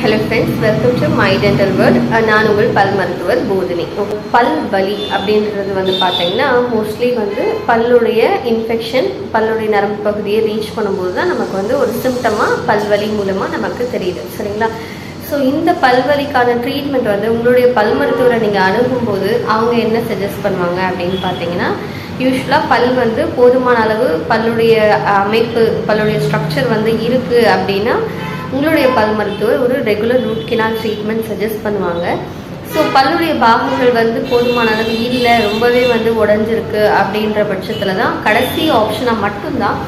Hello friends, welcome to My Dental World. நான் உங்கள் பல் மருத்துவர் போதினி. பல் வலி அப்படின்றது வந்து பார்த்தீங்கன்னா மோஸ்ட்லி வந்து பல்லுடைய இன்ஃபெக்ஷன் பல்லுடைய நரம்பு பகுதியை ரீச் பண்ணும்போது தான் நமக்கு வந்து ஒரு சிம்டமாக பல்வலி மூலமாக நமக்கு தெரியுது, சரிங்களா? ஸோ இந்த பல்வலிக்கான ட்ரீட்மெண்ட் வந்து உங்களுடைய பல் மருத்துவரை நீங்கள் அணுகும்போது அவங்க என்ன சஜஸ்ட் பண்ணுவாங்க அப்படின்னு பார்த்தீங்கன்னா, யூஸ்வலாக பல் வந்து போதுமான அளவு பல்லுடைய அமைப்பு பல்லுடைய ஸ்ட்ரக்சர் வந்து இருக்குது அப்படின்னா உங்களுடைய பல் மருத்துவர் ஒரு regular root canal treatment suggest பண்ணுவாங்க. ஸோ பல்லுடைய பாகங்கள் வந்து போதுமான அளவு இல்லை, ரொம்பவே வந்து உடஞ்சிருக்கு அப்படின்ற பட்சத்தில் தான் கடைசி ஆப்ஷனாக மட்டும்தான்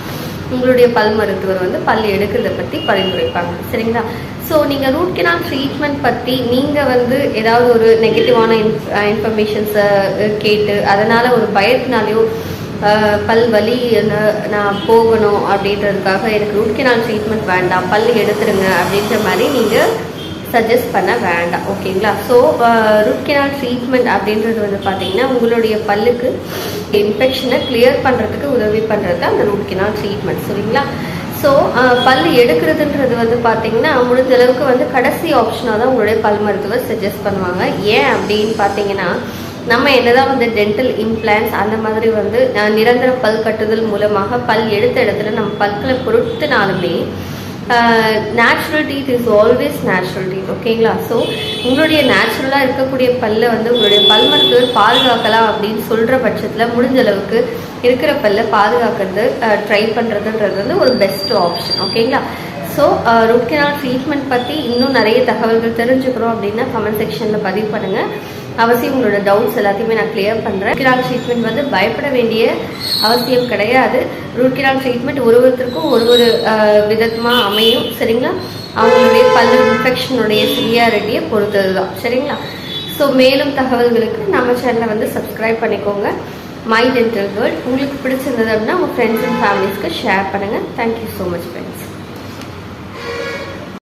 உங்களுடைய பல் மருத்துவர் வந்து பல் எடுக்கிறத பற்றி பரிந்துரைப்பாங்க, சரிங்களா? ஸோ நீங்கள் ரூட் கெனால் ட்ரீட்மெண்ட் பற்றி நீங்கள் வந்து ஏதாவது ஒரு நெகட்டிவான இன்ஃபர்மேஷன்ஸை கேட்டு அதனால் ஒரு பயத்தினாலேயோ பல் வலி நான் போகணும் அப்படின்றதுக்காக எனக்கு ரூட் கெனால் ட்ரீட்மெண்ட் வேண்டாம், பல் எடுத்துருங்க அப்படின்ற மாதிரி நீங்கள் சஜஸ்ட் பண்ண வேண்டாம், ஓகேங்களா? ஸோ ரூட் கெனால் ட்ரீட்மெண்ட் அப்படின்றது வந்து பார்த்தீங்கன்னா உங்களுடைய பல்லுக்கு இன்ஃபெக்ஷனை கிளியர் பண்ணுறதுக்கு உதவி பண்ணுறது தான் அந்த ரூட் கெனால் ட்ரீட்மெண்ட், சரிங்களா? ஸோ பல் எடுக்கிறதுன்றது வந்து பார்த்தீங்கன்னா முடிஞ்ச அளவுக்கு வந்து கடைசி ஆப்ஷனாக தான் உங்களுடைய பல் மருத்துவர் சஜஸ்ட் பண்ணுவாங்க. ஏன் அப்படின்னு பார்த்தீங்கன்னா, நம்ம என்னதான் வந்து டென்டல் இம்ப்ளான்ஸ் அந்த மாதிரி வந்து நிரந்தர பல் கட்டுதல் மூலமாக பல் எடுத்த இடத்துல நம்ம பல்களை பொருத்தினாலுமே natural teeth is always natural teeth, ஓகேங்களா? ஸோ உங்களுடைய நேச்சுரலாக இருக்கக்கூடிய பல்லை வந்து உங்களுடைய பல் மருத்துவர் பாதுகாக்கலாம் அப்படின்னு சொல்கிற பட்சத்தில் முடிஞ்ச அளவுக்கு இருக்கிற பல்லை பாதுகாக்கிறது ட்ரை பண்ணுறதுன்றது வந்து ஒரு பெஸ்ட் ஆப்ஷன், ஓகேங்களா? ஸோ ரூட் கெனால் ட்ரீட்மெண்ட் பற்றி இன்னும் நிறைய தகவல்கள் தெரிஞ்சுக்கிறோம் அப்படின்னா கமெண்ட் செக்ஷனில் பதிவு பண்ணுங்கள். அவசியம் உங்களோட டவுட்ஸ் எல்லாத்தையுமே நான் கிளியர் பண்ணுறேன். ரூட் கெனால் ட்ரீட்மெண்ட் வந்து பயப்பட வேண்டிய அவசியம் கிடையாது. ரூட் கெனால் ட்ரீட்மெண்ட் ஒருத்தருக்கும் ஒரு விதமாக அமையும், சரிங்களா? அவங்களுடைய பல்லு இன்ஃபெக்ஷனுடைய சிவியாரிட்டியை பொறுத்தது தான், சரிங்களா? ஸோ மேலும் தகவல்களுக்கு நம்ம சேனலை வந்து சப்ஸ்கிரைப் பண்ணிக்கோங்க. மை டென்டல் வேர்ல்ட் உங்களுக்கு பிடிச்சிருந்தது அப்படின்னா உங்கள் ஃப்ரெண்ட்ஸ் அண்ட் ஃபேமிலிஸ்க்கு ஷேர் பண்ணுங்கள். Thank you so much friends.